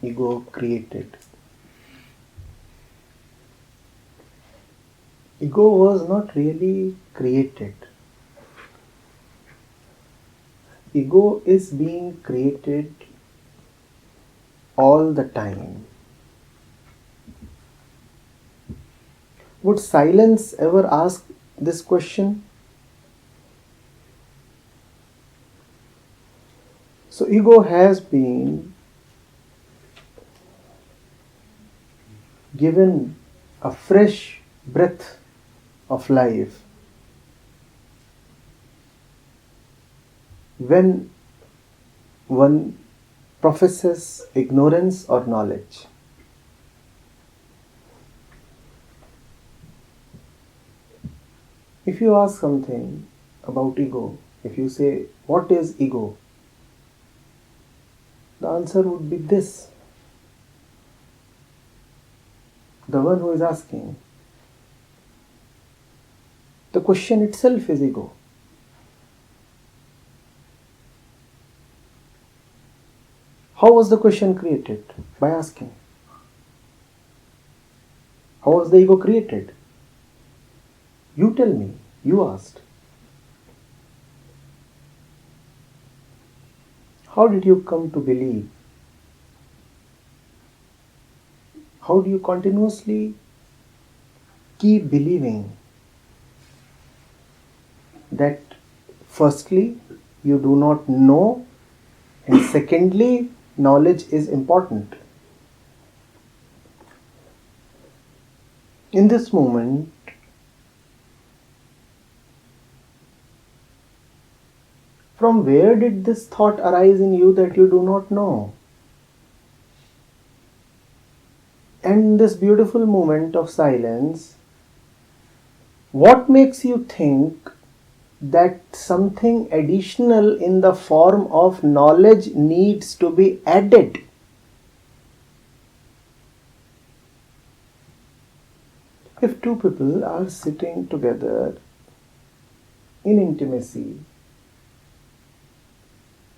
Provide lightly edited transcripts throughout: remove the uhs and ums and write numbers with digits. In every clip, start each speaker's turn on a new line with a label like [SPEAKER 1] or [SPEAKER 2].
[SPEAKER 1] ego created? Ego was not really created. Ego is being created all the time. Would silence ever ask this question? So ego has been given a fresh breath of life when one professes ignorance or knowledge. If you ask something about ego, if you say, what is ego? The answer would be this. The one who is asking. The question itself is ego. How was the question created? By asking. How was the ego created? You tell me. You asked. How did you come to believe? How do you continuously keep believing that firstly, you do not know, and secondly, knowledge is important? In this moment, from where did this thought arise in you that you do not know? And in this beautiful moment of silence, what makes you think that something additional in the form of knowledge needs to be added? If two people are sitting together in intimacy,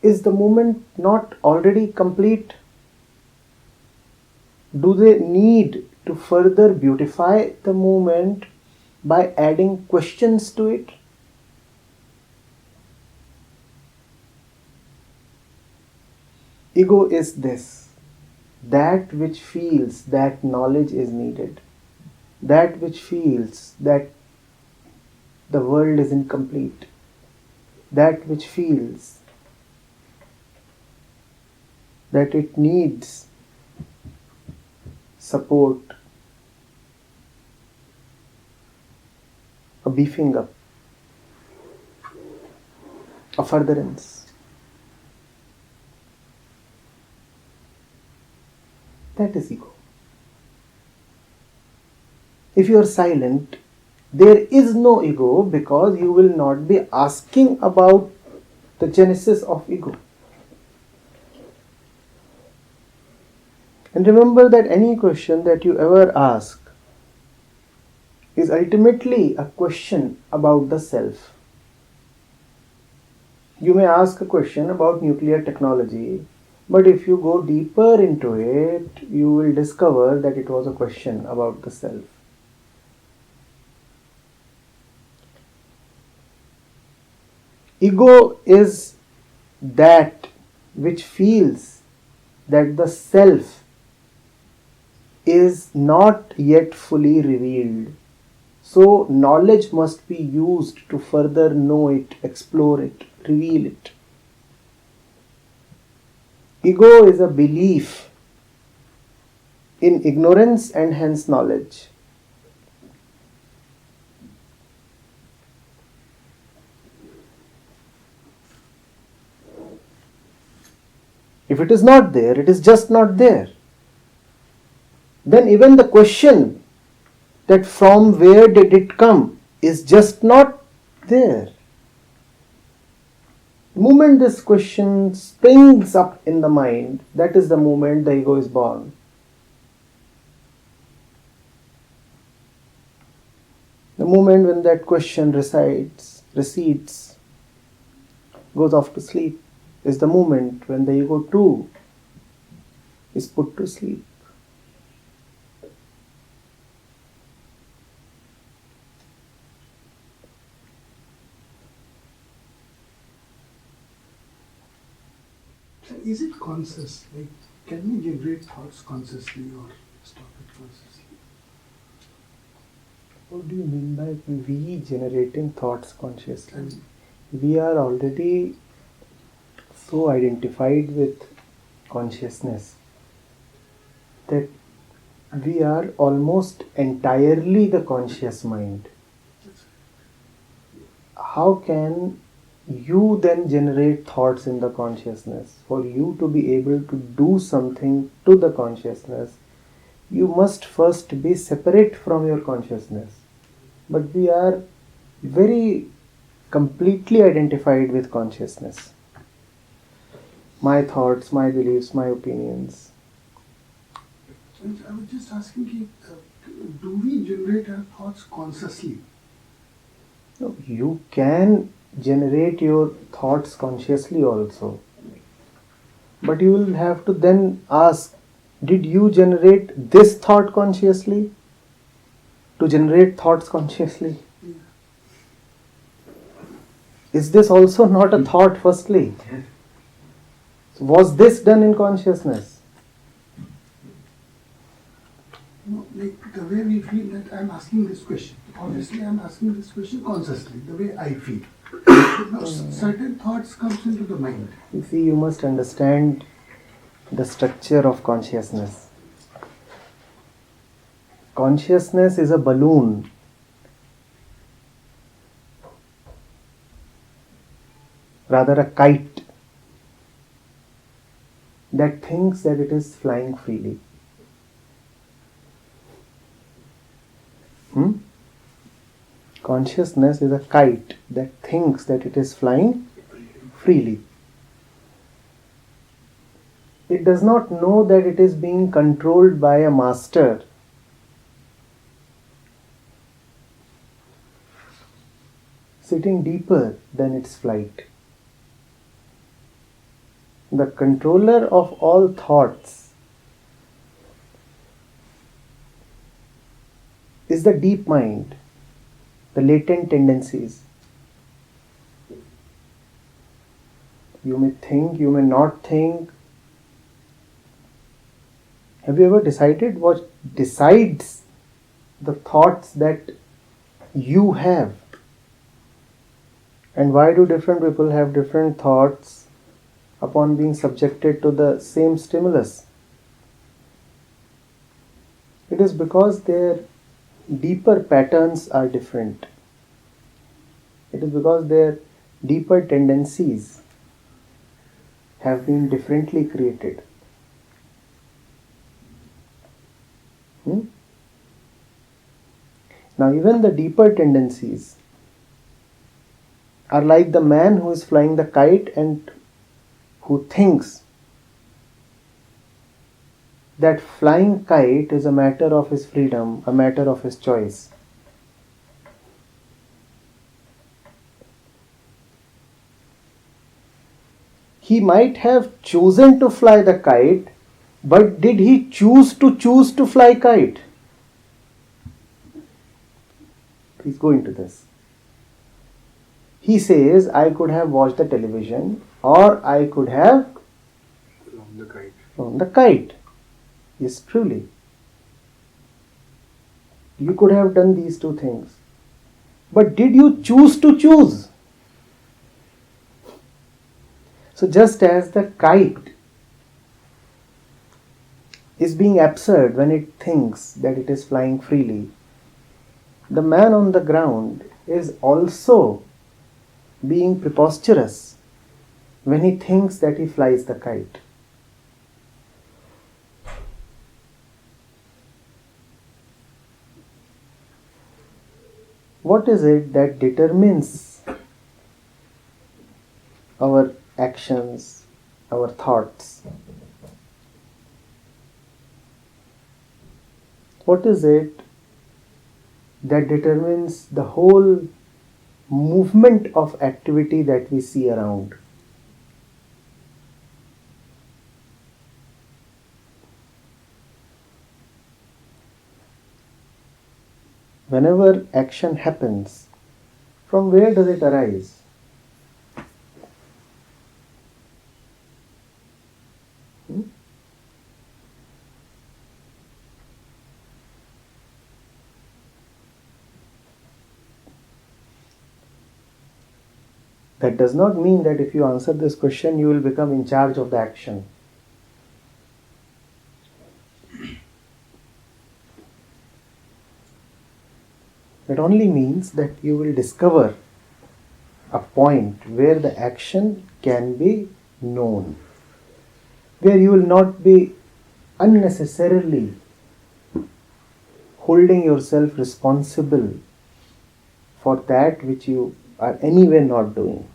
[SPEAKER 1] is the moment not already complete? Do they need to further beautify the moment by adding questions to it? Ego is this, that which feels that knowledge is needed, that which feels that the world is incomplete, that which feels that it needs support, a beefing up, a furtherance. That is ego. If you are silent, there is no ego, because you will not be asking about the genesis of ego. And remember that any question that you ever ask is ultimately a question about the self. You may ask a question about nuclear technology, but if you go deeper into it, you will discover that it was a question about the self. Ego is that which feels that the self is not yet fully revealed. So knowledge must be used to further know it, explore it, reveal it. Ego is a belief in ignorance and hence knowledge. If it is not there, it is just not there. Then even the question that from where did it come is just not there. The moment this question springs up in the mind, that is the moment the ego is born. The moment when that question recedes, goes off to sleep, is the moment when the ego too is put to sleep.
[SPEAKER 2] Is it conscious? Like, can we generate thoughts consciously or stop it consciously?
[SPEAKER 1] What do you mean by we generating thoughts consciously? We are already so identified with consciousness that we are almost entirely the conscious mind. How can you then generate thoughts in the consciousness? For you to be able to do something to the consciousness, you must first be separate from your consciousness. But we are very completely identified with consciousness. My thoughts, my beliefs, my opinions.
[SPEAKER 2] I was just asking, do we generate our thoughts consciously?
[SPEAKER 1] No, you can generate your thoughts consciously also. But you will have to then ask, did you generate this thought consciously? To generate thoughts consciously?
[SPEAKER 2] Yeah.
[SPEAKER 1] Is this also not a thought firstly? Was this done in consciousness?
[SPEAKER 2] No, like the way we feel that I'm asking this question. Obviously, I'm asking this question consciously, the way I feel. Now, certain thoughts comes into the mind.
[SPEAKER 1] You see, you must understand the structure of consciousness. Consciousness is a balloon. Rather a kite that thinks that it is flying freely. Consciousness is a kite that thinks that it is flying freely. It does not know that it is being controlled by a master. Sitting deeper than its flight. The controller of all thoughts is the deep mind, the latent tendencies. You may think, you may not think. Have you ever decided what decides the thoughts that you have? And why do different people have different thoughts upon being subjected to the same stimulus? It is because their deeper patterns are different. It is because their deeper tendencies have been differently created. Now, even the deeper tendencies are like the man who is flying the kite and who thinks that flying kite is a matter of his freedom, a matter of his choice. He might have chosen to fly the kite, but did he choose to fly kite? Please go into this. He says, I could have watched the television or I could have flown the kite. Yes, truly. You could have done these two things. But did you choose to choose? So just as the kite is being absurd when it thinks that it is flying freely, the man on the ground is also being preposterous when he thinks that he flies the kite. What is it that determines our actions, our thoughts? What is it that determines the whole movement of activity that we see around? whenever action happens, from where does it arise? Hmm? That does not mean that if you answer this question, you will become in charge of the action. It only means that you will discover a point where the action can be known, where you will not be unnecessarily holding yourself responsible for that which you are anyway not doing.